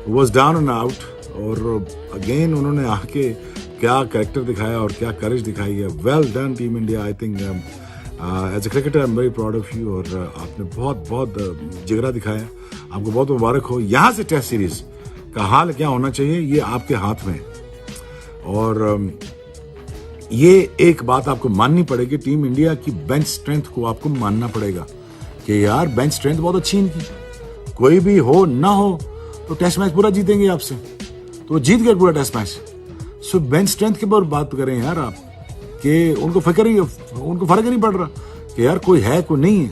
Was down and out, और again उन्होंने आके क्या कैरेक्टर दिखाया और क्या करेज दिखाई है। Well done team India. I think as a cricketer I am very proud of you, और आपने बहुत बहुत जिगरा दिखाया। आपको बहुत मुबारक हो। यहाँ से टेस्ट सीरीज का हाल क्या होना चाहिए ये आपके हाथ में है। और ये एक बात आपको माननी पड़ेगी, टीम इंडिया की बेंच स्ट्रेंथ को आपको मानना पड़ेगा कि यार बेंच स्ट्रेंथ बहुत अच्छी इनकी। कोई भी हो ना हो तो टेस्ट मैच पूरा जीतेंगे आपसे, तो वो जीत गए पूरा टेस्ट मैच। सो बेंच स्ट्रेंथ के ऊपर बात करें यार आप, कि उनको फर्क ही नहीं पड़ रहा कि यार कोई है कोई नहीं है।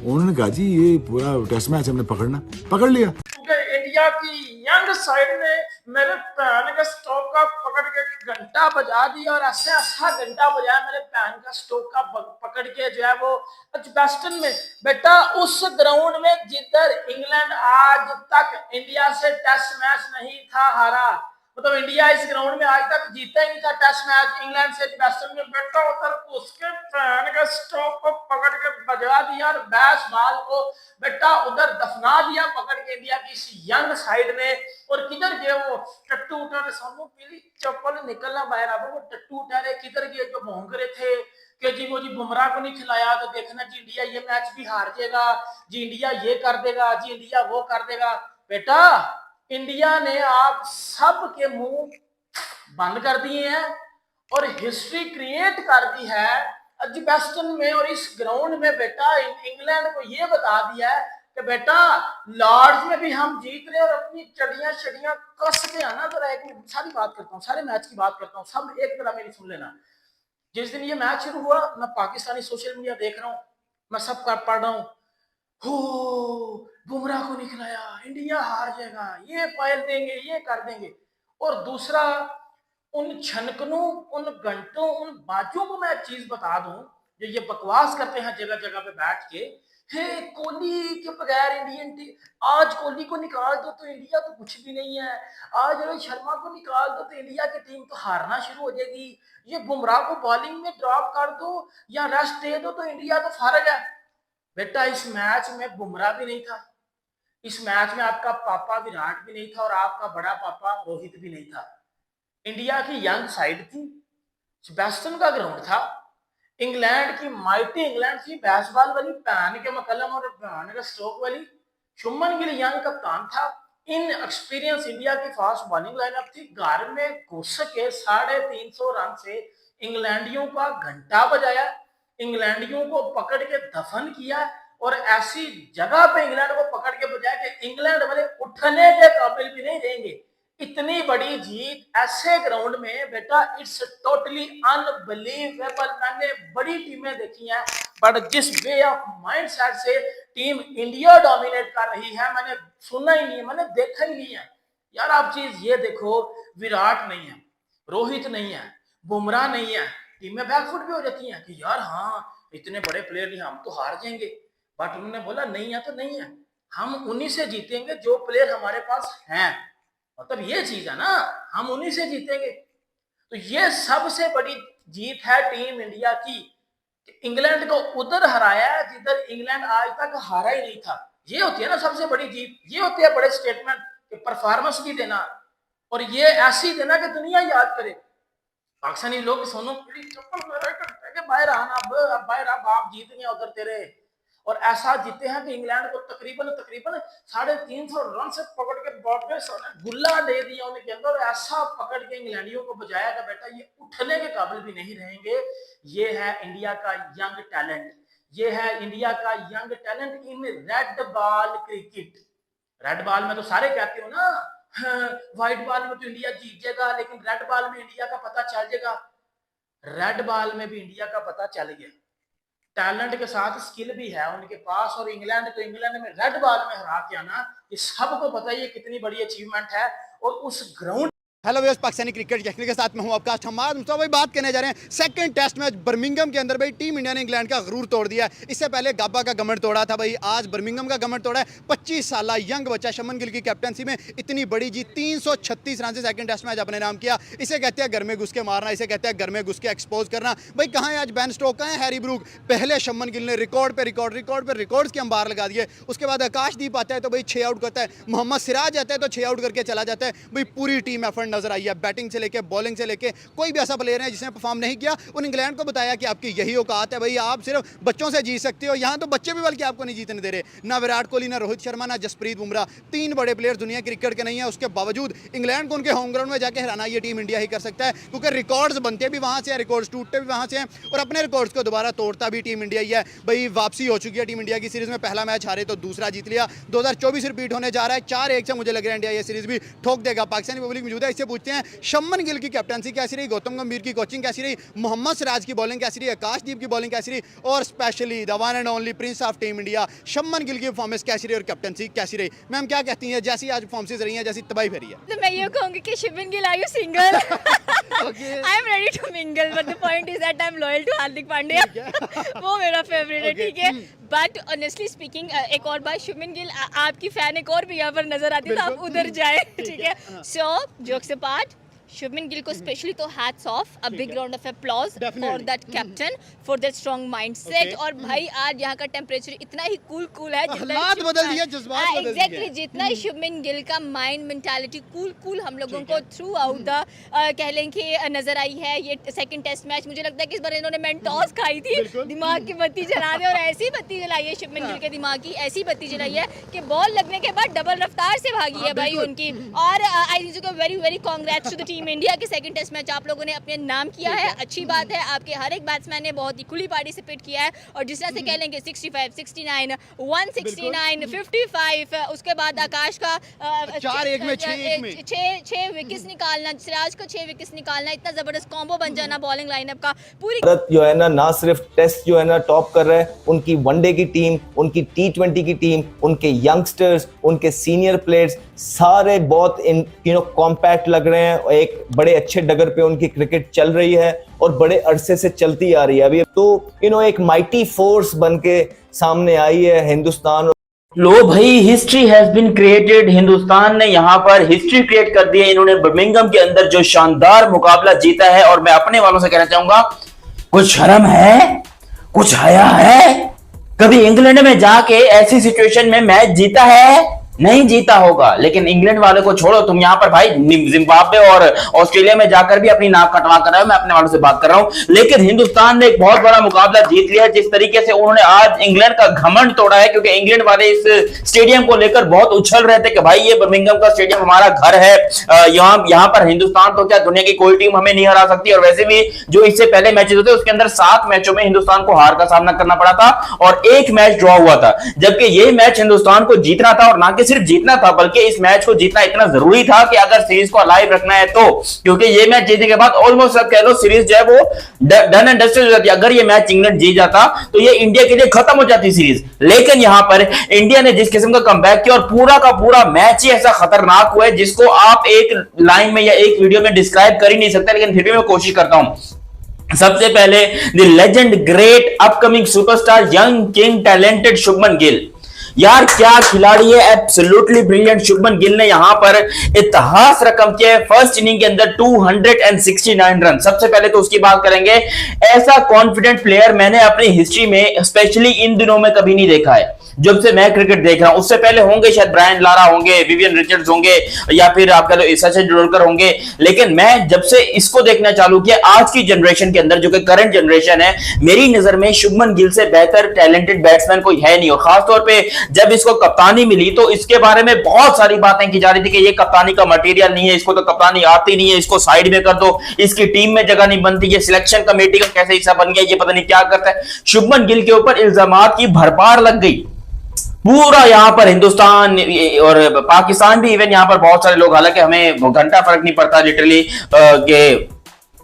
उन्होंने कहा जी ये पूरा टेस्ट मैच हमने पकड़ लिया। इंडिया की यंग साइड ने मेरे पैन का स्टोक का पकड़ के घंटा बजा दिया, और ऐसे ऐसा घंटा बजाया मेरे पैन का स्टोक का पकड़ के जो है वो एजबेस्टन में। बेटा उस ग्राउंड में जिधर इंग्लैंड आज तक इंडिया से टेस्ट मैच नहीं था हारा, मतलब इंडिया इस ग्राउंड में आज तक जीता ही नहीं था टेस्ट मैच इंग्लैंड से एजबेस्टन में। बेटा उधर उसके पैन का स्टोक को पकड़ के बजा दिया और बैस बॉल को बेटा उधर दफना दिया पकड़ के इंडिया की इस यंग साइड ने। और किधर गए वो टट्टू उठारे, सामू पीली चप्पल निकलना बाहर आ, वो टट्टू उठारे किधर गए जो भौंक रहे थे कि जी वो जी बुमराह को नहीं खिलाया तो देखना जी इंडिया ये मैच भी हार जाएगा, जी इंडिया ये कर देगा, जी इंडिया वो कर देगा। बेटा इंडिया ने आप सब के मुंह बंद कर दिए हैं और हिस्ट्री क्रिएट कर दी है एजबेस्टन में और इस ग्राउंड में। बेटा इंग्लैंड को ये बता दिया है कि बेटा लॉर्ड्स में भी हम जीत रहे और अपनी चढ़ियां चढ़ियां कस के आना। तो एक सारी बात करता हूँ, सारे मैच की बात करता हूँ, सब एक तरह मेरी सुन लेना। जिस दिन ये मैच शुरू हुआ मैं पाकिस्तानी सोशल मीडिया देख रहा हूँ, मैं सब कर पढ़ रहा हूँ, हो बुमराह को नहीं खिलाया इंडिया हार जाएगा, ये पायल देंगे ये कर देंगे। और दूसरा उन छनकनों उन घंटों उन बाजों को मैं एक चीज बता दूं जो ये बकवास करते हैं जगह जगह पे बैठ के, हे कोहली के बगैर इंडियन टीम, आज कोहली को निकाल दो तो इंडिया तो कुछ भी नहीं है, आज रोहित शर्मा को निकाल दो तो इंडिया की टीम तो हारना शुरू हो जाएगी, ये बुमराह को बॉलिंग में ड्रॉप कर दो या रेस्ट दे दो तो इंडिया तो फारग है। बेटा इस मैच में बुमराह भी नहीं था, इस मैच में आपका पापा विराट भी नहीं था और आपका बड़ा पापा रोहित भी नहीं था। इंडिया की यंग साइड थी, सेबेस्टियन का ग्राउंड था, इंग्लैंड की माइटी इंग्लैंड थी, बैसबॉल वाली पैन के मकलम और पैन के स्ट्रोक वाली। शुभमन गिल यंग कप्तान था, इन एक्सपीरियंस इंडिया की फास्ट बॉलिंग लाइनअप थी। घर में घुस के 350 रन से इंग्लैंडियों का घंटा बजाया, इंग्लैंडियों को पकड़ के दफन किया और ऐसी जगह पे इंग्लैंड को पकड़ के बजाया कि इंग्लैंड वाले उठने के काबिल भी नहीं रहेंगे। इतनी बड़ी जीत ऐसे ग्राउंड में बेटा इट्स टोटली अनबिलीवेबल। मैंने बड़ी टीमें देखी हैं बट जिस वे ऑफ माइंडसेट से टीम इंडिया डोमिनेट कर रही है मैंने सुना ही नहीं है, मैंने देखा ही नहीं है। यार आप चीज ये देखो, विराट नहीं है, रोहित नहीं है, बुमराह नहीं है, टीमें बैकफुट भी हो जाती हैं कि यार हाँ इतने बड़े प्लेयर नहीं, हम तो हार जाएंगे। बट उन्होंने बोला नहीं है तो नहीं है, हम उन्हीं से जीतेंगे जो प्लेयर हमारे पास हैं। मतलब ये चीज है ना, हम उन्हीं से जीतेंगे। तो ये सबसे बड़ी जीत है टीम इंडिया की, इंग्लैंड को उधर हराया है जिधर इंग्लैंड आज तक हारा ही नहीं था। ये होती है ना सबसे बड़ी जीत, ये होती है बड़े स्टेटमेंट कि परफॉर्मेंस भी देना और ये ऐसी देना कि दुनिया याद करे। पाकिस्तानी लोग सोनू चप्पल बाहर आना, अब बाहर आप जीत गए उधर तेरे। और ऐसा जीते हैं कि इंग्लैंड को तकरीबन तकरीबन 350 रन से पकड़ के बॉर्डर गुल्ला दे दिया उनके अंदर, ऐसा पकड़ के इंग्लैंडियों को बजाया कि बेटा ये उठने के काबिल भी नहीं रहेंगे। ये है इंडिया का यंग टैलेंट, ये है इंडिया का young talent in red ball cricket. Red ball में तो सारे कहते हो ना, व्हाइट बॉल में तो इंडिया जीत जाएगा लेकिन रेड बॉल में इंडिया का पता चल जाएगा। रेड बॉल में भी इंडिया का पता चल गया, टैलेंट के साथ स्किल भी है उनके पास। और इंग्लैंड को इंग्लैंड में रेड बॉल में हरा के आना, ये सबको पता है ये कितनी बड़ी अचीवमेंट है। और उस ground hello viewers, Pakistani cricket जैकली के साथ में हूं आपका हमाद मुस्तफा भाई। बात करने जा रहे हैं सेकंड टेस्ट मैच बर्मिंघम के अंदर। भाई टीम इंडिया ने इंग्लैंड का गरूर तोड़ दिया है। इससे पहले गाबा का घमंड तोड़ा था, भाई आज बर्मिंघम का घमंड तोड़ा है। 25 साल यंग बच्चा शुभमन गिल की कैप्टनसी में इतनी बड़ी जीत, 336 रन से सेकंड टेस्ट मैच अपने नाम किया। इसे कहते हैं घर में घुस के मारना, इसे कहते हैं घर में घुस के एक्सपोज करना। भाई कहाँ है आज बेन स्टोक्स, कहाँ है हैरी ब्रूक? पहले शुभमन गिल ने रिकॉर्ड पे रिकॉर्ड्स के अंबार लगा दिए। उसके बाद आकाशदीप आता है तो भाई 6 आउट करता है। मोहम्मद सिराज आता है तो 6 आउट करके चला जाता है। भाई पूरी टीम एफर्ट नजर आई है, बैटिंग से लेके बॉलिंग से लेके। कोई भी ऐसा प्लेयर है जिसने परफॉर्म नहीं किया। उन इंग्लैंड को बताया कि आपकी यही औकात है, भाई आप सिर्फ बच्चों से जीत सकते हो। यहाँ तो बच्चे भी बल्कि आपको नहीं जीतने दे रहे। ना विराट कोहली, ना रोहित शर्मा, ना जसप्रीत बुमराह, 3 बड़े प्लेयर दुनिया क्रिकेट के नहीं है। उसके बावजूद इंग्लैंड को उनके होम ग्राउंड में जाके हराना ये टीम इंडिया ही कर सकता है, क्योंकि रिकॉर्ड्स बनते भी वहाँ से हैं, रिकॉर्ड्स टूटते भी वहाँ से हैं, और अपने रिकॉर्ड्स को दोबारा तोड़ता भी टीम इंडिया ही है। भाई वापसी हो चुकी है टीम इंडिया की सीरीज में। पहला मैच हारे तो दूसरा जीत लिया। 2024 रिपीट होने जा रहा है। 4-1 से मुझे लग रहा है इंडिया ये सीरीज भी ठोक देगा। पाकिस्तानी पब्लिक मौजूद है, इससे पूछते हैं शुभमन गिल की कैप्टनसी कैसी रही, गौतम गंभीर की कोचिंग कैसी रही, मोहम्मद सिराज की बॉलिंग कैसी रही, आकाशदीप की बॉलिंग कैसी रही, और specially the one and only Prince of team India Shubman Gill की परफॉर्मेंस कैसी रही और कैप्टनसी कैसी रही? मैम क्या कहती हैं, जैसी आज परफॉर्मेंस रही हैं, जैसी तबाही फेरी है? तो मैं ये कहूंगी कि Shubman Gill, are you single? I am ready to mingle, but the point is that I am loyal to Hardik Pandya. वो मेरा फेवरेट है, ठीक है। बट ऑनेस्टली स्पीकिंग, एक और बात, शुभमन गिल आपकी फैन एक और भी यहाँ पर नजर आती है, तो आप उधर जाए, ठीक है। सो जोक्स अपार्ट, शुभमन गिल को स्पेशली तो hats off, a big round of applause for that captain, for that strong mindset. और भाई आज यहाँ का टेम्परेचर इतना ही कूल है, हालात बदल दिए, जज्बात बदल दिए। एग्जैक्टली, जितना ही शुभमन गिल का माइंड मेंटालिटी कूल हम लोगों को थ्रू आउट द कह लें कि नजर आई है। ये सेकंड टेस्ट मैच, मुझे लगता है कि इस बार इन्होंने मेंटोस खाई थी, दिमाग की बत्ती जला दे, और ऐसी बत्ती जलाई है शुभमन गिल के दिमाग की, ऐसी बत्ती जलाई है कि बॉल लगने के बाद डबल रफ्तार से भागी है भाई उनकी। और I wish you very very congrats to the team India के सेकंड टेस्ट मैच आप लोगों ने अपने नाम किया है। अच्छी बात है, आपके हर एक बैट्समैन ने बहुत ही खुली पार्टिसिपेट किया है, और जिस तरह से कह लेंगे 65, 69, 169, 55, उसके बाद आकाश का 4-1 में 6 विकेट्स निकालना, सिराज को 6 विकेट्स निकालना, इतना जबरदस्त कॉम्बो बन जाना बॉलिंग लाइनअप का। पूरी भारत जो है ना सिर्फ टेस्ट जो है ना टॉप कर रहा है, उनकी वनडे की टीम, उनकी T20 की टीम, उनके यंगस्टर्स, उनके सीनियर प्लेयर्स सारे बहुत कॉम्पैक्ट लग रहे हैं। एक बड़े अच्छे डगर पे उनकी क्रिकेट चल रही है और बड़े अरसे से चलती आ रही है। अभी तो एक माइटी फोर्स बन के सामने आई है हिंदुस्तान। लो भाई, history has been created. Hindustan ने यहाँ पर हिस्ट्री क्रिएट कर दी है। इन्होंने बर्मिंघम के अंदर जो शानदार मुकाबला जीता है, और मैं अपने वालों से कहना चाहूंगा, कुछ शर्म है, कुछ हया है? कभी इंग्लैंड में जाके ऐसी सिचुएशन में मैच जीता है? नहीं जीता होगा। लेकिन इंग्लैंड वाले को छोड़ो, तुम यहाँ पर भाई जिम्बाब्वे और ऑस्ट्रेलिया में जाकर भी अपनी नाक कटवा कर रहे हो। मैं अपने वालों से बात कर रहा हूं। लेकिन हिंदुस्तान ने एक बहुत बड़ा मुकाबला जीत लिया। जिस तरीके से उन्होंने आज इंग्लैंड का घमंड तोड़ा है, क्योंकि इंग्लैंड वाले इस स्टेडियम को लेकर बहुत उछल रहे थे कि भाई ये बर्मिंघम का स्टेडियम हमारा घर है, यहाँ पर हिंदुस्तान तो क्या दुनिया की कोई टीम हमें नहीं हरा सकती। और वैसे भी जो इससे पहले मैचेस होते उसके अंदर 7 मैचों में हिंदुस्तान को हार का सामना करना पड़ा था और 1 मैच ड्रॉ हुआ था, जबकि ये मैच हिंदुस्तान को जीतना था। और ना कि सिर्फ जीतना था, बल्कि इस मैच को जीतना इतना जरूरी था कि अगर सीरीज को अलाइव रखना है तो, क्योंकि ये मैच जीतने के बाद ऑलमोस्ट सब कह लो सीरीज जो है वो डन एंड डस्टेड हो जाती। अगर ये मैच इंग्लैंड जीत जाता तो ये इंडिया के लिए खत्म हो जाती सीरीज। लेकिन यहां पर इंडिया ने जिस किस्म का कमबैक किया, और पूरा का पूरा मैच ही ऐसा खतरनाक हुआ है जिसको आप एक लाइन में या एक वीडियो में डिस्क्राइब कर ही नहीं सकते। लेकिन फिर भी मैं कोशिश करता हूं। सबसे पहले the legend, great, upcoming superstar, young king, talented Shubman Gill. यार क्या खिलाड़ी है, एब्सोल्युटली ब्रिलियंट। शुभमन गिल ने यहां पर इतिहास रकम किया है। फर्स्ट इनिंग के अंदर 269 रन। सबसे पहले तो उसकी बात करेंगे। ऐसा कॉन्फिडेंट प्लेयर मैंने अपनी हिस्ट्री में स्पेशली इन दिनों में कभी नहीं देखा है, जब से मैं क्रिकेट देख रहा हूं। उससे पहले होंगे शायद ब्रायन लारा होंगे, विवियन रिचर्ड्स होंगे, या फिर आप कह लो सचिन तेंदुलकर होंगे। लेकिन मैं जब से इसको देखना चालू किया आज की जनरेशन के अंदर, जो कि करंट जनरेशन है, मेरी नजर में शुभमन गिल से बेहतर टैलेंटेड बैट्समैन कोई है नहीं। और खासतौर पे जब इसको कप्तानी मिली तो इसके बारे में बहुत सारी बातें की जा रही थी कि ये कप्तानी का मटेरियल नहीं है, इसको तो कप्तानी आती नहीं है, इसको साइड में कर दो, इसकी टीम में जगह नहीं बनती, ये सिलेक्शन कमेटी का कैसे हिस्सा बन गया, ये पता नहीं क्या करता है। शुभमन गिल के ऊपर इल्जामात की भरमार लग गई। पूरा यहां पर हिंदुस्तान और पाकिस्तान भी, इवन यहां पर बहुत सारे लोग, हालांकि हमें घंटा फर्क नहीं पड़ता लिटरली, कि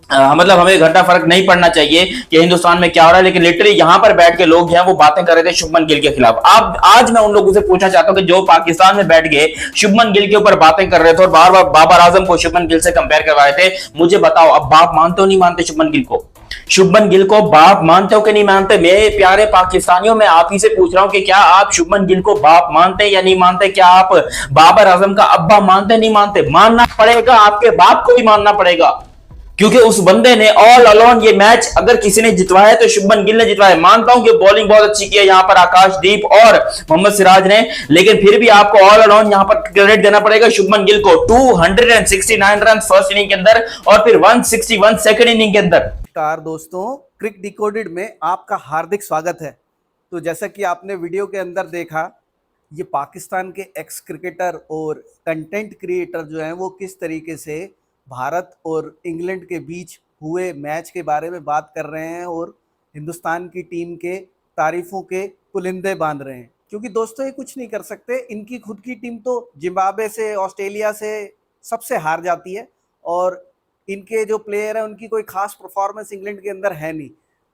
मतलब हमें घंटा फर्क नहीं पड़ना चाहिए कि हिंदुस्तान में क्या हो रहा है, लेकिन लिटरली यहां पर बैठ के लोग हैं वो बातें कर रहे थे शुभमन गिल के खिलाफ। अब आज मैं उन लोगों से पूछना चाहता हूं कि जो पाकिस्तान में बैठ गए शुभमन गिल के ऊपर बातें कर रहे थे और बार बार बाबर आजम को शुभमन गिल से कंपेयर करवा रहे थे, मुझे बताओ अब बाप मानते हो नहीं मानते शुभमन गिल को? शुभमन गिल को बाप मानते हो कि नहीं मानते? मेरे प्यारे पाकिस्तानियों, मैं आप ही से पूछ रहा हूं कि क्या आप शुभमन गिल को बाप मानते या नहीं मानते? क्या आप बाबर आजम का अब्बा मानते नहीं मानते? मानना पड़ेगा, आपके बाप को भी मानना पड़ेगा, क्योंकि उस बंदे ने ऑल अलोन ये मैच अगर किसी ने जितवाया तो शुभमन गिल ने जितवाया। मानता हूं कि बॉलिंग बहुत अच्छी की है यहां पर आकाशदीप और मोहम्मद सिराज ने, लेकिन फिर भी आपको ऑल अलोन यहां पर क्रेडिट देना पड़ेगा शुभमन गिल को। 269 रन फर्स्ट इनिंग के अंदर और फिर 161 सेकंड इनिंग के अंदर। नमस्कार दोस्तों, क्रिक डिकोडेड में आपका हार्दिक स्वागत है। तो जैसा कि आपने वीडियो के अंदर देखा, ये पाकिस्तान के एक्स क्रिकेटर और कंटेंट क्रिएटर जो हैं वो किस तरीके से भारत और इंग्लैंड के बीच हुए मैच के बारे में बात कर रहे हैं और हिंदुस्तान की टीम के तारीफ़ों के पुलिंदे बांध रहे हैं। क्योंकि दोस्तों ये कुछ नहीं कर सकते, इनकी खुद की टीम तो जिम्बाब्वे से, ऑस्ट्रेलिया से सबसे हार जाती है और इनके जो प्लेयर हैं उनकी कोई खास परफॉर्मेंस इंग्लैंड के अंदर है नहीं।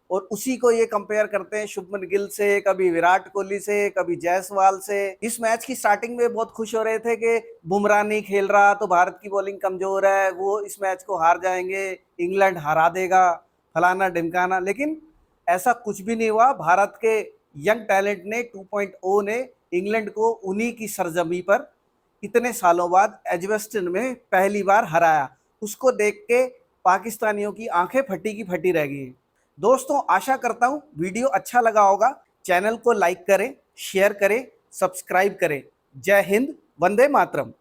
और उसी को ये कंपेयर करते हैं शुभमन गिल से, कभी विराट कोहली से, कभी जायसवाल से। इस मैच की स्टार्टिंग में बहुत खुश हो रहे थे कि बुमराह नहीं खेल रहा तो भारत की बॉलिंग कमजोर है, वो इस मैच को हार जाएंगे, इंग्लैंड हरा देगा, फलाना ढिमकाना। लेकिन ऐसा कुछ भी नहीं हुआ। भारत के यंग टैलेंट ने 2.0 ने इंग्लैंड को उन्हीं की सरजमी पर इतने सालों बाद एजबेस्टन में पहली बार हराया। उसको देख के पाकिस्तानियों की आंखें फटी की फटी रह गई। दोस्तों आशा करता हूं वीडियो अच्छा लगा होगा। चैनल को लाइक करें, शेयर करें, सब्सक्राइब करें। जय हिंद, वंदे मातरम।